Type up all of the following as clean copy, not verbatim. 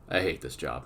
I hate this job.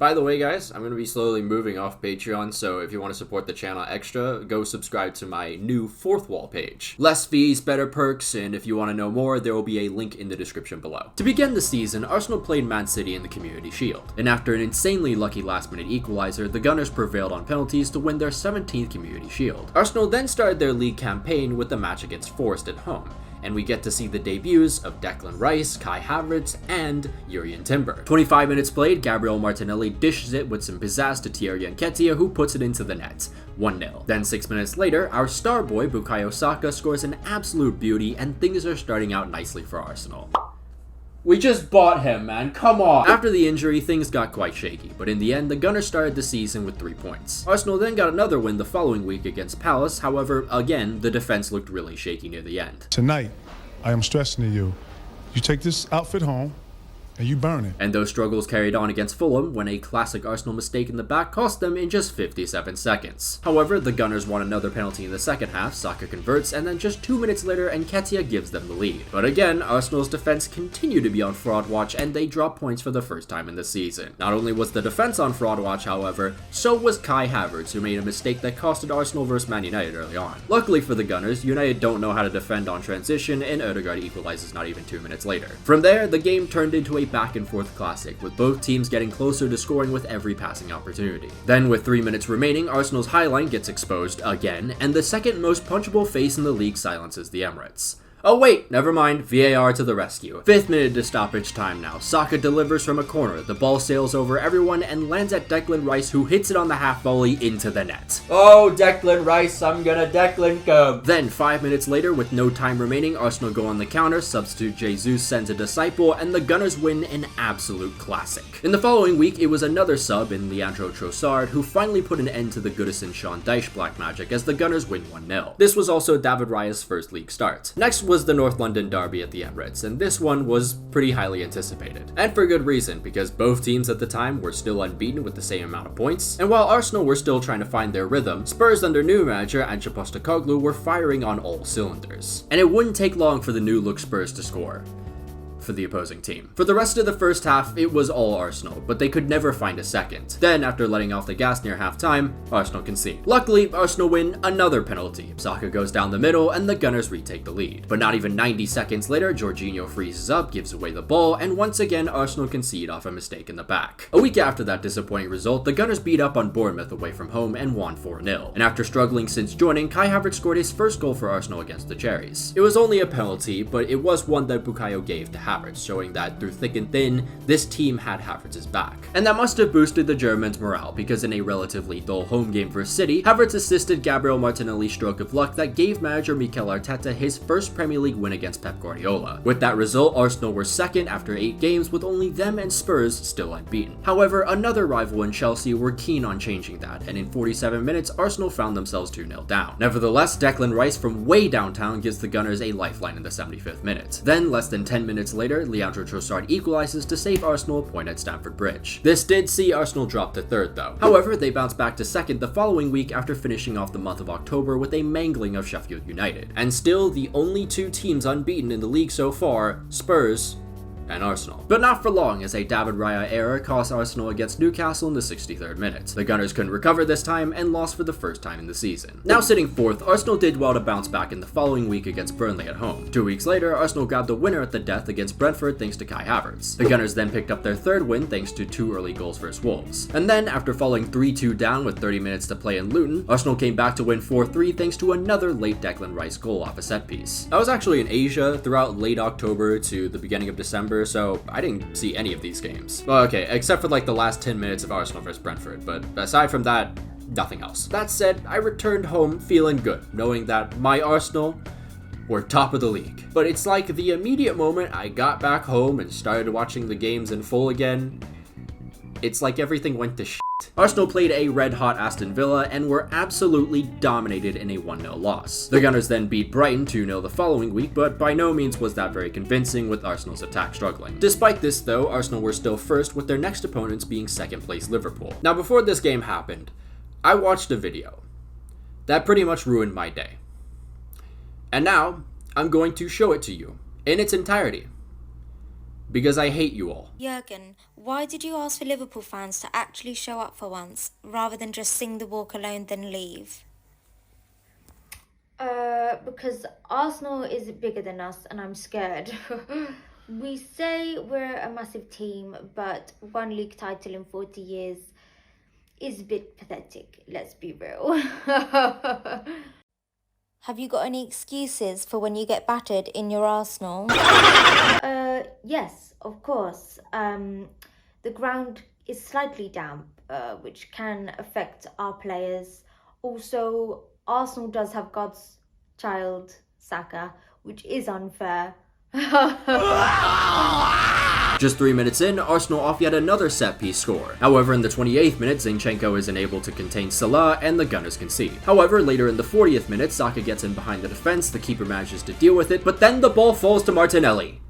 By the way, guys, I'm going to be slowly moving off Patreon, so if you want to support the channel extra, go subscribe to my new Fourth Wall page. Less fees, better perks, and if you want to know more, there will be a link in the description below. To begin the season, Arsenal played Man City in the Community Shield, and after an insanely lucky last-minute equalizer, the Gunners prevailed on penalties to win their 17th Community Shield. Arsenal then started their league campaign with the match against Forest at home, and we get to see the debuts of Declan Rice, Kai Havertz, and Jurrien Timber. 25 minutes played, Gabriel Martinelli dishes it with some pizzazz to Thierry Nketiah, who puts it into the net, 1-0. Then 6 minutes later, our star boy Bukayo Saka scores an absolute beauty, and things are starting out nicely for Arsenal. We just bought him, man, come on! After the injury, things got quite shaky, but in the end, the Gunners started the season with 3 points. Arsenal then got another win the following week against Palace, however, again, the defense looked really shaky near the end. Tonight, I am stressing to you, you take this outfit home, and you burn it. And those struggles carried on against Fulham when a classic Arsenal mistake in the back cost them in just 57 seconds. However, the Gunners won another penalty in the second half, Saka converts, and then just 2 minutes later, Nketiah gives them the lead. But again, Arsenal's defense continued to be on fraud watch, and they dropped points for the first time in the season. Not only was the defense on fraud watch, however, so was Kai Havertz, who made a mistake that costed Arsenal vs Man United early on. Luckily for the Gunners, United don't know how to defend on transition, and Ødegaard equalizes not even 2 minutes later. From there, the game turned into a back and forth classic, with both teams getting closer to scoring with every passing opportunity. Then, with 3 minutes remaining, Arsenal's highline gets exposed again, and the second most punchable face in the league silences the Emirates. Oh wait, never mind, VAR to the rescue. 5th minute to stoppage time now. Saka delivers from a corner, the ball sails over everyone and lands at Declan Rice, who hits it on the half volley into the net. Oh, Declan Rice, I'm gonna Declan go. Then 5 minutes later, with no time remaining, Arsenal go on the counter, substitute Jesus sends a disciple, and the Gunners win an absolute classic. In the following week, it was another sub in Leandro Trossard, who finally put an end to the Goodison-Sean Dyche black magic as the Gunners win 1-0. This was also David Raya's first league start. Next was the North London derby at the Emirates, and this one was pretty highly anticipated. And for good reason, because both teams at the time were still unbeaten with the same amount of points, and while Arsenal were still trying to find their rhythm, Spurs under new manager Ange Postecoglou were firing on all cylinders. And it wouldn't take long for the new look Spurs to score for the opposing team. For the rest of the first half, it was all Arsenal, but they could never find a second. Then, after letting off the gas near halftime, Arsenal concede. Luckily, Arsenal win another penalty. Saka goes down the middle, and the Gunners retake the lead. But not even 90 seconds later, Jorginho freezes up, gives away the ball, and once again, Arsenal concede off a mistake in the back. A week after that disappointing result, the Gunners beat up on Bournemouth away from home and won 4-0. And after struggling since joining, Kai Havertz scored his first goal for Arsenal against the Cherries. It was only a penalty, but it was one that Bukayo gave to Havertz, showing that through thick and thin, this team had Havertz's back. And that must have boosted the Germans' morale, because in a relatively dull home game for City, Havertz assisted Gabriel Martinelli's stroke of luck that gave manager Mikel Arteta his first Premier League win against Pep Guardiola. With that result, Arsenal were second after 8 games, with only them and Spurs still unbeaten. However, another rival in Chelsea were keen on changing that, and in 47 minutes, Arsenal found themselves 2-0 down. Nevertheless, Declan Rice from way downtown gives the Gunners a lifeline in the 75th minute. Then, less than 10 minutes later, Leandro Trossard equalizes to save Arsenal a point at Stamford Bridge. This did see Arsenal drop to 3rd though. However, they bounced back to 2nd the following week after finishing off the month of October with a mangling of Sheffield United. And still, the only 2 teams unbeaten in the league so far, Spurs and Arsenal. But not for long, as a David Raya error cost Arsenal against Newcastle in the 63rd minute. The Gunners couldn't recover this time and lost for the first time in the season. Now sitting 4th, Arsenal did well to bounce back in the following week against Burnley at home. 2 weeks later, Arsenal grabbed the winner at the death against Brentford thanks to Kai Havertz. The Gunners then picked up their 3rd win thanks to 2 early goals versus Wolves. And then, after falling 3-2 down with 30 minutes to play in Luton, Arsenal came back to win 4-3 thanks to another late Declan Rice goal off a set piece. I was actually in Asia throughout late October to the beginning of December, so I didn't see any of these games. Well, okay, except for like the last 10 minutes of Arsenal vs Brentford, but aside from that, nothing else. That said, I returned home feeling good, knowing that my Arsenal were top of the league. But it's like the immediate moment I got back home and started watching the games in full again, it's like everything went to shit. Arsenal played a red-hot Aston Villa and were absolutely dominated in a 1-0 loss. The Gunners then beat Brighton 2-0 the following week, but by no means was that very convincing, with Arsenal's attack struggling. Despite this though, Arsenal were still first, with their next opponents being second place Liverpool. Now before this game happened, I watched a video that pretty much ruined my day. And now, I'm going to show it to you in its entirety. Because I hate you all. Jurgen, why did you ask for Liverpool fans to actually show up for once, rather than just sing the walk alone then leave? Because Arsenal is bigger than us and I'm scared. We say we're a massive team, but one league title in 40 years is a bit pathetic, let's be real. Have you got any excuses for when you get battered in your Arsenal? Yes, of course. The ground is slightly damp, which can affect our players. Also, Arsenal does have God's child, Saka, which is unfair. Just 3 minutes in, Arsenal off yet another set-piece score. However, in the 28th minute, Zinchenko isn't able to contain Salah, and the Gunners concede. However, later in the 40th minute, Saka gets in behind the defense, the keeper manages to deal with it, but then the ball falls to Martinelli.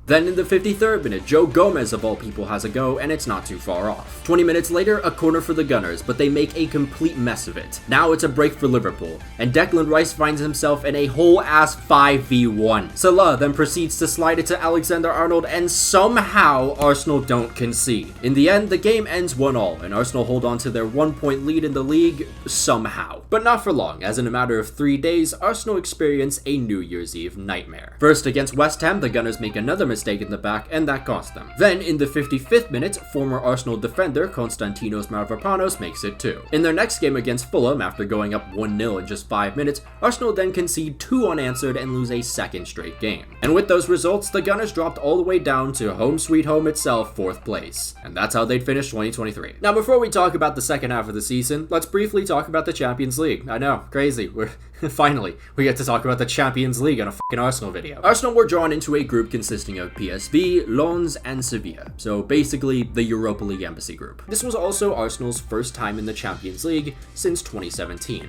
Then in the 53rd minute, Joe Gomez of all people has a go, and it's not too far off. 20 minutes later, a corner for the Gunners, but they make a complete mess of it. Now it's a break for Liverpool, and Declan Rice finds himself in a whole-ass 5v1. Salah then proceeds to slide it to Alexander-Arnold, and somehow Arsenal don't concede. In the end, the game ends 1-1, and Arsenal hold on to their 1-point lead in the league somehow. But not for long, as in a matter of 3 days, Arsenal experience a New Year's Eve nightmare. First, against West Ham, the Gunners make another mistake in the back, and that cost them. Then, in the 55th minute, former Arsenal defender Konstantinos Mavropanos makes it 2. In their next game against Fulham, after going up 1-0 in just 5 minutes, Arsenal then concede 2 unanswered and lose a second straight game. And with those results, the Gunners dropped all the way down to home sweet home itself, 4th place. And that's how they'd finish 2023. Now, before we talk about the second half of the season, let's briefly talk about the Champions League. I know, crazy. Finally, we get to talk about the Champions League on a fucking Arsenal video. Arsenal were drawn into a group consisting of PSV, Lens, and Sevilla. So basically, the Europa League embassy group. This was also Arsenal's first time in the Champions League since 2017.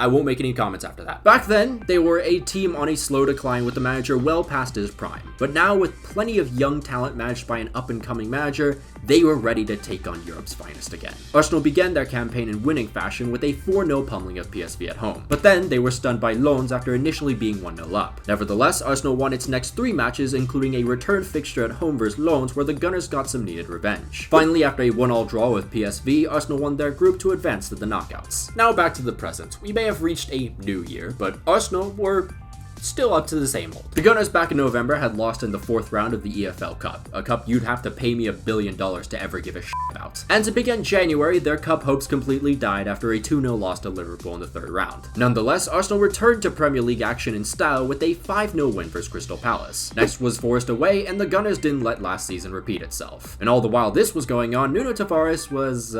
I won't make any comments after that. Back then, they were a team on a slow decline with the manager well past his prime. But now, with plenty of young talent managed by an up-and-coming manager, they were ready to take on Europe's finest again. Arsenal began their campaign in winning fashion with a 4-0 pummeling of PSV at home. But then, they were stunned by Lens after initially being 1-0 up. Nevertheless, Arsenal won its next 3 matches, including a return fixture at home versus Lens, where the Gunners got some needed revenge. Finally, after a 1-1 draw with PSV, Arsenal won their group to advance to the knockouts. Now back to the present. We may have reached a new year, but Arsenal were still up to the same old. The Gunners back in November had lost in the 4th round of the EFL Cup, a cup you'd have to pay me $1 billion to ever give a shit about. And to begin January, their cup hopes completely died after a 2-0 loss to Liverpool in the 3rd round. Nonetheless, Arsenal returned to Premier League action in style with a 5-0 win versus Crystal Palace. Next was Forest away, and the Gunners didn't let last season repeat itself. And all the while this was going on, Nuno Tavares was,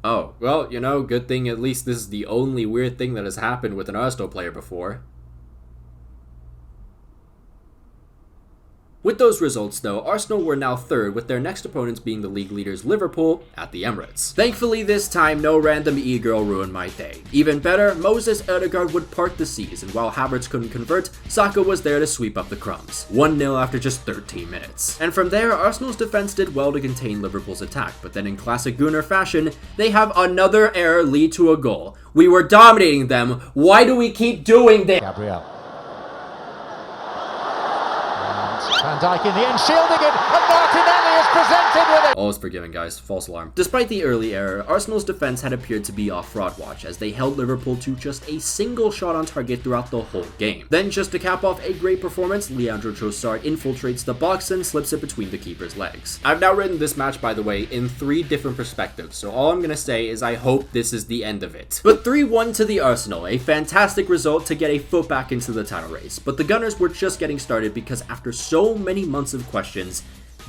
oh, well, you know, good thing at least this is the only weird thing that has happened with an Arsenal player before. With those results, though, Arsenal were now 3rd, with their next opponents being the league leaders Liverpool at the Emirates. Thankfully, this time, no random e-girl ruined my day. Even better, Moses Ødegaard would part the seas, and while Havertz couldn't convert, Saka was there to sweep up the crumbs. 1-0 after just 13 minutes. And from there, Arsenal's defense did well to contain Liverpool's attack, but then in classic Gunnar fashion, they have another error lead to a goal. We were dominating them. Why do we keep doing this? Gabriel. Van Dijk in the end, shielding it, and Martinelli is presented with it! All is forgiven, guys. False alarm. Despite the early error, Arsenal's defense had appeared to be off fraud watch, as they held Liverpool to just a single shot on target throughout the whole game. Then, just to cap off a great performance, Leandro Trossard infiltrates the box and slips it between the keeper's legs. I've now written this match, by the way, in 3 different perspectives, so all I'm gonna say is I hope this is the end of it. But 3-1 to the Arsenal, a fantastic result to get a foot back into the title race. But the Gunners were just getting started because after so many months of questions,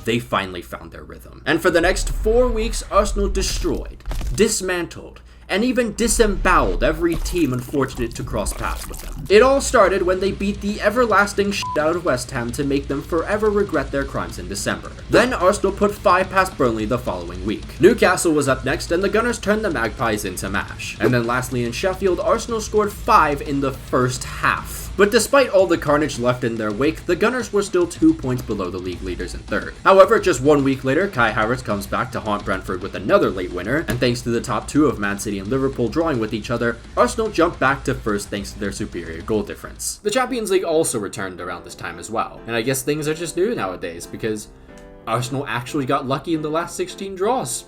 they finally found their rhythm. And for the next 4 weeks, Arsenal destroyed, dismantled, and even disemboweled every team unfortunate to cross paths with them. It all started when they beat the everlasting shit out of West Ham to make them forever regret their crimes in December. Then Arsenal put 5 past Burnley the following week. Newcastle was up next, and the Gunners turned the Magpies into mash. And then lastly in Sheffield, Arsenal scored 5 in the first half. But despite all the carnage left in their wake, the Gunners were still 2 points below the league leaders in third. However, just 1 week later, Kai Havertz comes back to haunt Brentford with another late winner, and thanks to the top two of Man City and Liverpool drawing with each other, Arsenal jumped back to first thanks to their superior goal difference. The Champions League also returned around this time as well, and I guess things are just new nowadays because Arsenal actually got lucky in the last 16 draws.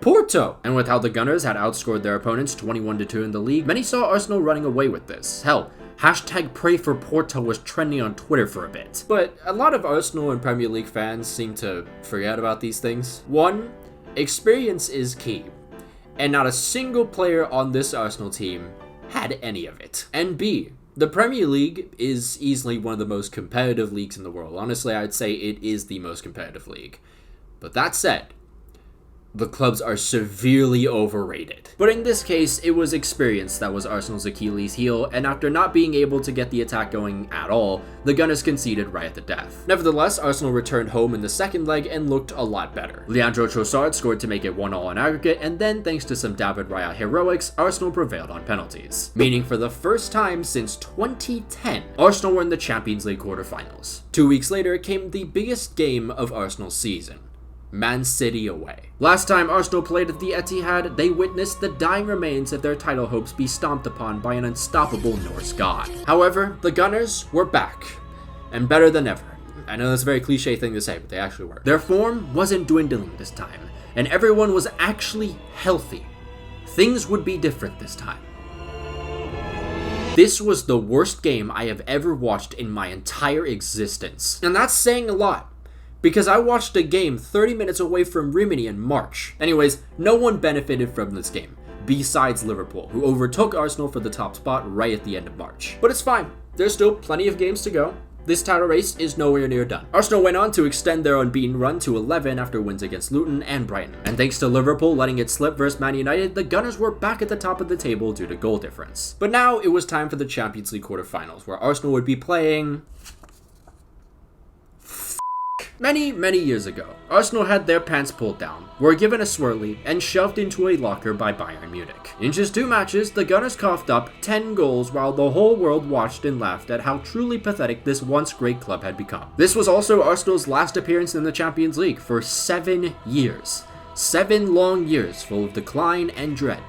Porto! And with how the Gunners had outscored their opponents 21-2 in the league, many saw Arsenal running away with this. Hell, hashtag pray for Porto was trending on Twitter for a bit. But a lot of Arsenal and Premier League fans seem to forget about these things. 1, experience is key, and not a single player on this Arsenal team had any of it. And B, the Premier League is easily one of the most competitive leagues in the world. Honestly, I'd say it is the most competitive league. But that said, the clubs are severely overrated. But in this case, it was experience that was Arsenal's Achilles heel, and after not being able to get the attack going at all, the Gunners conceded right at the death. Nevertheless, Arsenal returned home in the second leg and looked a lot better. Leandro Trossard scored to make it 1-1 in aggregate, and then thanks to some David Raya heroics, Arsenal prevailed on penalties. Meaning for the first time since 2010, Arsenal were in the Champions League quarterfinals. 2 weeks later came the biggest game of Arsenal's season. Man City away. Last time Arsenal played at the Etihad, they witnessed the dying remains of their title hopes be stomped upon by an unstoppable Norse god. However, the Gunners were back, and better than ever. I know that's a very cliche thing to say, but they actually were. Their form wasn't dwindling this time, and everyone was actually healthy. Things would be different this time. This was the worst game I have ever watched in my entire existence. And that's saying a lot, because I watched a game 30 minutes away from Rimini in March. Anyways, no one benefited from this game, besides Liverpool, who overtook Arsenal for the top spot right at the end of March. But it's fine, there's still plenty of games to go. This title race is nowhere near done. Arsenal went on to extend their unbeaten run to 11 after wins against Luton and Brighton. And thanks to Liverpool letting it slip versus Man United, the Gunners were back at the top of the table due to goal difference. But now it was time for the Champions League quarterfinals, where Arsenal would be playing Many years ago, Arsenal had their pants pulled down, were given a swirly, and shoved into a locker by Bayern Munich. In just 2 matches, the Gunners coughed up 10 goals while the whole world watched and laughed at how truly pathetic this once great club had become. This was also Arsenal's last appearance in the Champions League for 7 years. 7 long years full of decline and dread,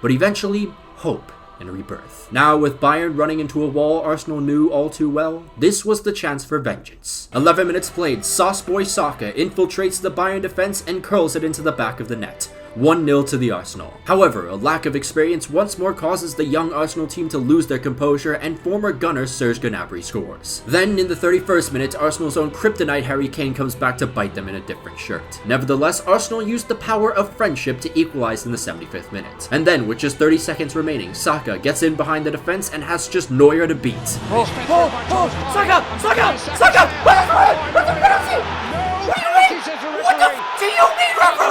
but eventually, hope and rebirth. Now, with Bayern running into a wall Arsenal knew all too well, this was the chance for vengeance. 11 minutes played, Sauce Boy Saka infiltrates the Bayern defense and curls it into the back of the net. 1-0 to the Arsenal. However, a lack of experience once more causes the young Arsenal team to lose their composure, and former gunner Serge Gnabry scores. Then, in the 31st minute, Arsenal's own kryptonite Harry Kane comes back to bite them in a different shirt. Nevertheless, Arsenal used the power of friendship to equalize in the 75th minute. And then, with just 30 seconds remaining, Saka gets in behind the defense and has just Neuer to beat. Saka! Where's the penalty?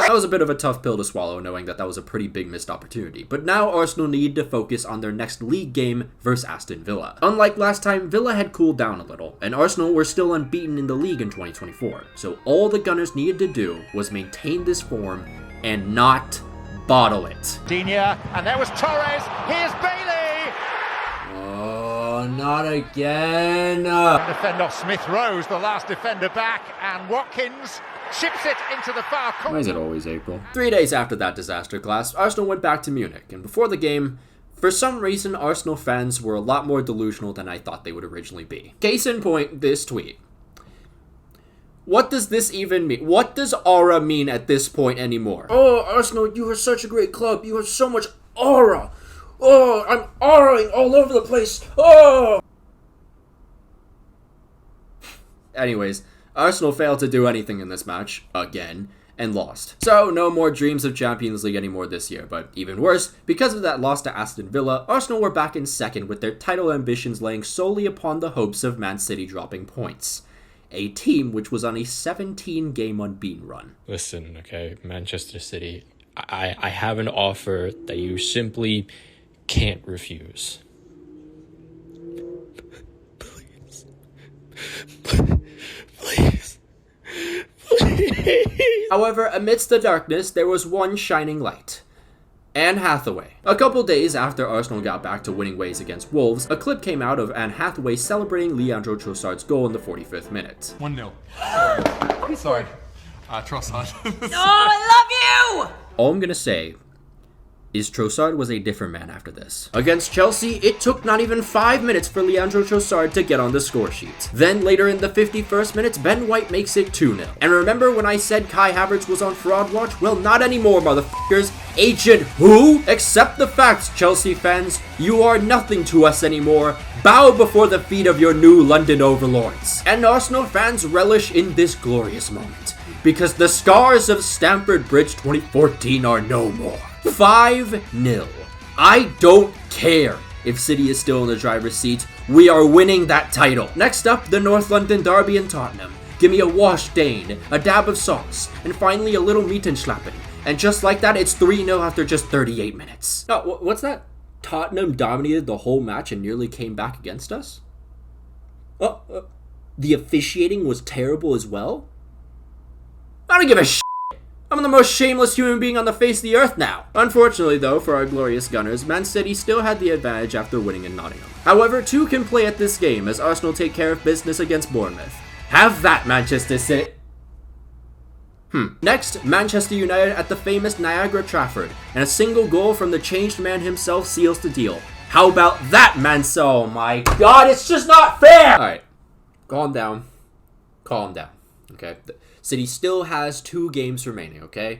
That was a bit of a tough pill to swallow, knowing that was a pretty big missed opportunity, but now Arsenal needed to focus on their next league game versus Aston Villa. Unlike last time, Villa had cooled down a little, and Arsenal were still unbeaten in the league in 2024, so all the Gunners needed to do was maintain this form and not bottle it. Digne, and there was Torres, here's Bailey! Oh, not again! Defend off Smith Rose, the last defender back, and Watkins chips it into the far corner. Why is it always April? 3 days after that disaster class, Arsenal went back to Munich, and before the game, for some reason, Arsenal fans were a lot more delusional than I thought they would originally be. Case in point, this tweet. What does this even mean? What does aura mean at this point anymore? Oh, Arsenal, you are such a great club. You have so much aura. Oh, I'm auraing all over the place. Oh! Anyways, Arsenal failed to do anything in this match, again, and lost. So, no more dreams of Champions League anymore this year, but even worse, because of that loss to Aston Villa, Arsenal were back in second with their title ambitions laying solely upon the hopes of Man City dropping points. A team which was on a 17-game unbeaten run. Listen, okay, Manchester City, I have an offer that you simply can't refuse. Please. However, amidst the darkness, there was one shining light. Anne Hathaway. A couple days after Arsenal got back to winning ways against Wolves, a clip came out of Anne Hathaway celebrating Leandro Trossard's goal in the 45th minute. 1-0. Sorry. Trossard. Oh, I love you! All I'm gonna say is Trossard was a different man after this. Against Chelsea, it took not even 5 minutes for Leandro Trossard to get on the score sheet. Then later in the 51st minute, Ben White makes it 2-0. And remember when I said Kai Havertz was on fraud watch? Well, not anymore, motherfuckers. Agent who? Accept the facts, Chelsea fans. You are nothing to us anymore. Bow before the feet of your new London overlords. And Arsenal fans relish in this glorious moment, because the scars of Stamford Bridge 2014 are no more. 5-0. I don't care if City is still in the driver's seat. We are winning that title. Next up, the North London derby in Tottenham. Give me a wash stain, a dab of sauce, and finally a little meat and schlappen. And just like that, it's 3-0 after just 38 minutes. Oh, what's that? Tottenham dominated the whole match and nearly came back against us? The officiating was terrible as well? I don't give a shit. I'm the most shameless human being on the face of the earth now. Unfortunately though, for our glorious Gunners, Man City still had the advantage after winning in Nottingham. However, two can play at this game as Arsenal take care of business against Bournemouth. Have that, Manchester City. Next, Manchester United at the famous Niagara Trafford, and a single goal from the changed man himself seals the deal. How about that, man? Oh my god, it's just not fair! Alright, calm down. Calm down, okay? City still has 2 games remaining, okay?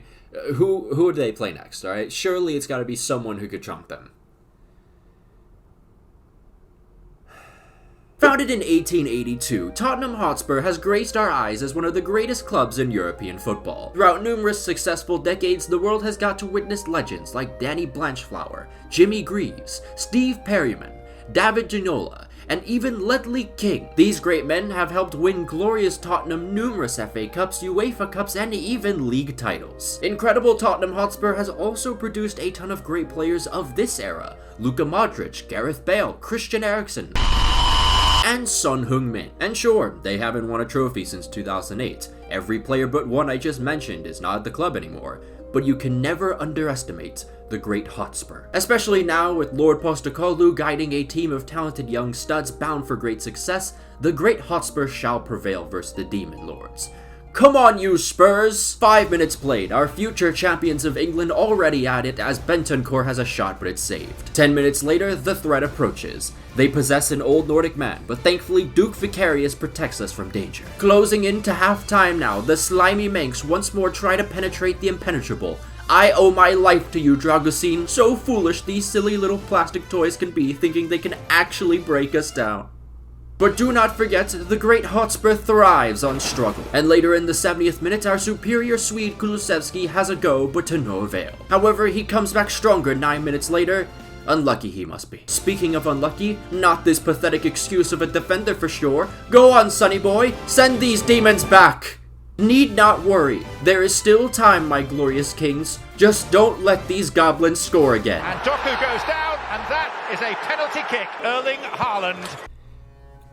Who do they play next, alright? Surely it's gotta be someone who could trump them. Founded in 1882, Tottenham Hotspur has graced our eyes as one of the greatest clubs in European football. Throughout numerous successful decades, the world has got to witness legends like Danny Blanchflower, Jimmy Greaves, Steve Perryman, David Ginola, and even Ledley King. These great men have helped win glorious Tottenham numerous FA Cups, UEFA Cups, and even league titles. Incredible Tottenham Hotspur has also produced a ton of great players of this era: Luka Modric, Gareth Bale, Christian Eriksen, and Son Heung-min. And sure, they haven't won a trophy since 2008. Every player but one I just mentioned is not at the club anymore. But you can never underestimate the great Hotspur. Especially now with Lord Postecoglou guiding a team of talented young studs bound for great success, the great Hotspur shall prevail versus the Demon Lords. Come on, you Spurs! 5 minutes played, our future champions of England already at it as Bentancur has a shot but it's saved. 10 minutes later, the threat approaches. They possess an old Nordic man, but thankfully Duke Vicarious protects us from danger. Closing into half-time now, the slimy Manx once more try to penetrate the impenetrable. I owe my life to you, Dragusin. So foolish these silly little plastic toys can be, thinking they can actually break us down. But do not forget, the great Hotspur thrives on struggle. And later in the 70th minute, our superior Swede Kulusevski has a go, but to no avail. However, he comes back stronger 9 minutes later. Unlucky he must be. Speaking of unlucky, not this pathetic excuse of a defender for sure. Go on, sonny boy, send these demons back! Need not worry, there is still time, my glorious kings. Just don't let these goblins score again. And Doku goes down, and that is a penalty kick. Erling Haaland.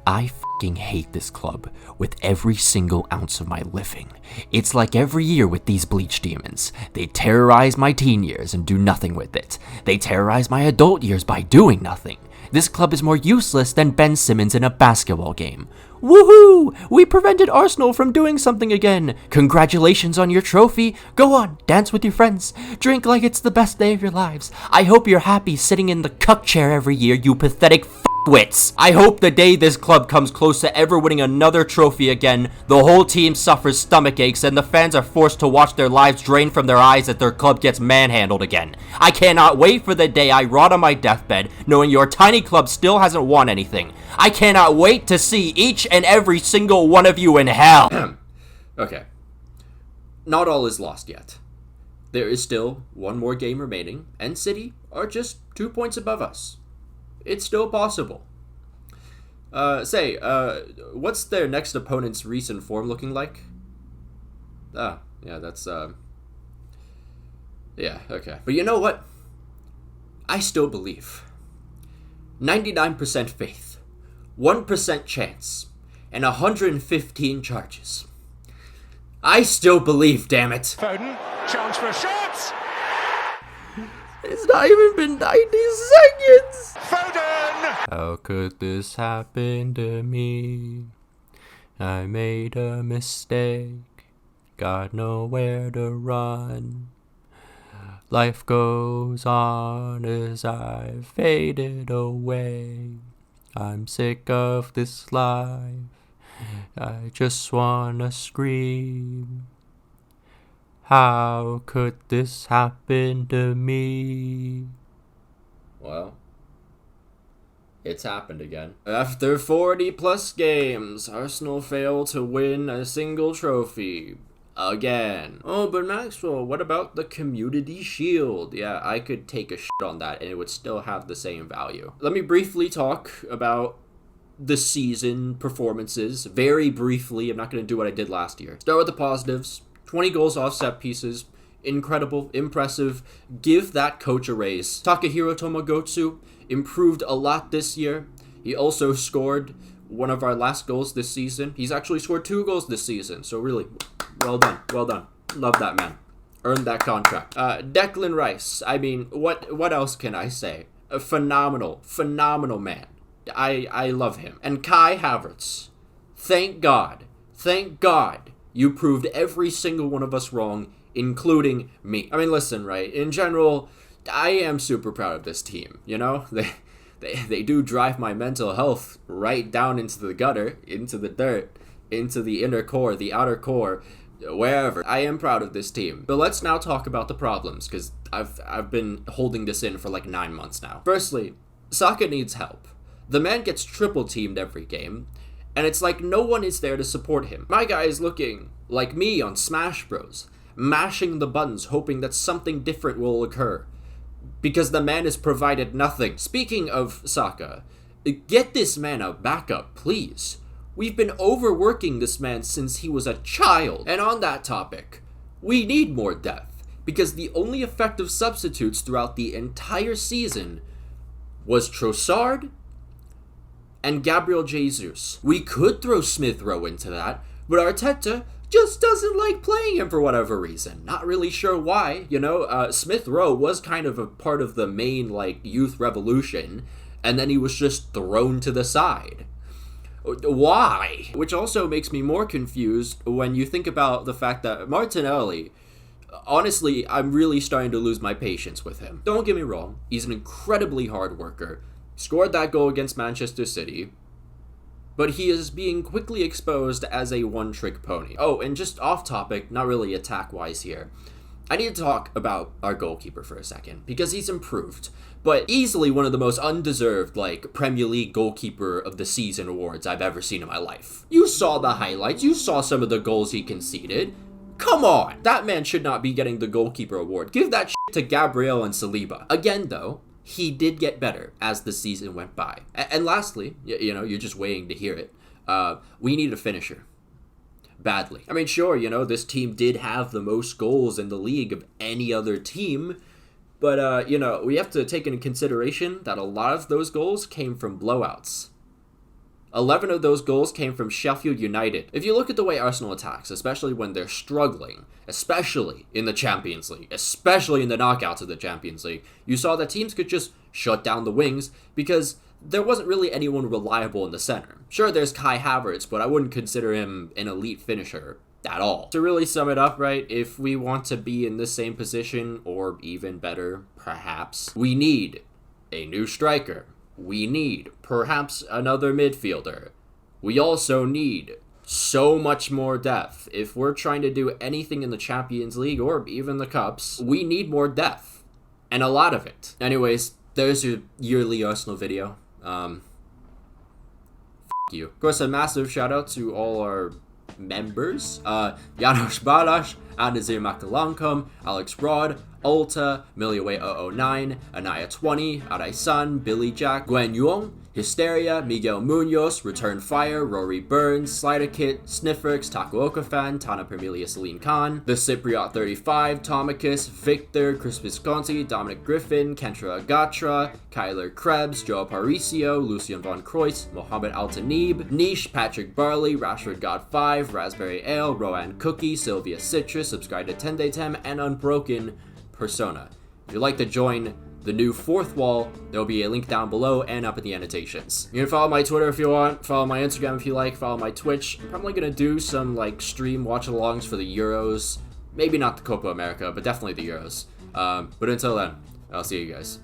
I f***ing hate this club with every single ounce of my living. It's like every year with these bleach demons. They terrorize my teen years and do nothing with it. They terrorize my adult years by doing nothing. This club is more useless than Ben Simmons in a basketball game. Woohoo! We prevented Arsenal from doing something again. Congratulations on your trophy. Go on, dance with your friends. Drink like it's the best day of your lives. I hope you're happy sitting in the cuck chair every year, you pathetic wits. I hope the day this club comes close to ever winning another trophy again, the whole team suffers stomach aches and the fans are forced to watch their lives drain from their eyes as their club gets manhandled again. I cannot wait for the day I rot on my deathbed knowing your tiny club still hasn't won anything. I cannot wait to see each and every single one of you in hell. Okay. Not all is lost yet. There is still one more game remaining, and City are just 2 points above us. It's still possible. What's their next opponent's recent form looking like? Yeah, that's, yeah, okay. But you know what? I still believe. 99% faith, 1% chance, and 115 charges. I still believe, damn it. Foden, chance for a shot! It's not even been 90 seconds! Foden! How could this happen to me? I made a mistake, got nowhere to run. Life goes on as I faded away. I'm sick of this life, I just wanna scream. How could this happen to me? Well, it's happened again. After 40 plus games, Arsenal failed to win a single trophy. Again. Oh, but Maxwell, what about the Community Shield? Yeah, I could take a shit on that and it would still have the same value. Let me briefly talk about the season performances. Very briefly, I'm not going to do what I did last year. Start with the positives. 20 goals off set pieces. Incredible, impressive. Give that coach a raise. Takahiro Tomogotsu improved a lot this year. He also scored one of our last goals this season. He's actually scored 2 goals this season. So really, well done. Well done. Love that man. Earned that contract. Declan Rice. I mean, what else can I say? A phenomenal man. I love him. And Kai Havertz. Thank God you proved every single one of us wrong, including me. I mean, listen, right? In general, I am super proud of this team, you know? They do drive my mental health right down into the gutter, into the dirt, into the inner core, the outer core, wherever. I am proud of this team. But let's now talk about the problems, because I've been holding this in for like 9 months now. Firstly, Saka needs help. The man gets triple teamed every game, and it's like no one is there to support him. My guy is looking like me on Smash Bros, mashing the buttons hoping that something different will occur, because the man has provided nothing. Speaking of Saka, get this man a backup, please. We've been overworking this man since he was a child. And on that topic, we need more depth, because the only effective substitutes throughout the entire season was Trossard and Gabriel Jesus. We could throw Smith Rowe into that, but Arteta just doesn't like playing him for whatever reason. Not really sure why, you know. Smith Rowe was kind of a part of the main, youth revolution, and then he was just thrown to the side. Why? Which also makes me more confused when you think about the fact that Martinelli, honestly, I'm really starting to lose my patience with him. Don't get me wrong, he's an incredibly hard worker. Scored that goal against Manchester City, but he is being quickly exposed as a one-trick pony. Oh, and just off topic, not really attack-wise here, I need to talk about our goalkeeper for a second, because he's improved, but easily one of the most undeserved, Premier League Goalkeeper of the Season awards I've ever seen in my life. You saw the highlights, you saw some of the goals he conceded. Come on! That man should not be getting the goalkeeper award. Give that shit to Gabriel and Saliba. Again, though, he did get better as the season went by. And lastly, you know, you're just waiting to hear it. We need a finisher. Badly. I mean, sure, you know, this team did have the most goals in the league of any other team, but, you know, we have to take into consideration that a lot of those goals came from blowouts. 11 of those goals came from Sheffield United. If you look at the way Arsenal attacks, especially when they're struggling, especially in the Champions League, especially in the knockouts of the Champions League, you saw that teams could just shut down the wings because there wasn't really anyone reliable in the center. Sure, there's Kai Havertz, but I wouldn't consider him an elite finisher at all. To really sum it up, right, if we want to be in the same position, or even better, perhaps, we need a new striker. We need perhaps another midfielder. We also need so much more depth. If we're trying to do anything in the Champions League or even the Cups, we need more depth. And a lot of it. Anyways, there's your yearly Arsenal video. You. Of course, a massive shout out to all our members. Janos Balash, Anazir Makalankum, Alex Rod, Ulta, Miliaway009, Anaya20, Araisan, Billy Jack, Gwen Yuong, Hysteria, Miguel Munoz, Return Fire, Rory Burns, Slider Kit, Snifferx, Takuoka Fan, Tana Permelia Celine Khan, The Cypriot 35, Tomicus, Victor, Chris Visconti, Dominic Griffin, Kentra Agatra, Kyler Krebs, Joe Paricio, Lucian Von Kreutz, Mohammed Altanib, Niche, Patrick Barley, Rashford God 5, Raspberry Ale, Rowan Cookie, Sylvia Citrus, Subscribe to Tendetem, and Unbroken Persona. If you'd like to join the new fourth wall, there will be a link down below and up in the annotations. You can follow my Twitter if you want, follow my Instagram if you like, follow my Twitch. I'm probably gonna do some like stream watch-alongs for the Euros. Maybe not the Copa America, but definitely the Euros. But until then, I'll see you guys.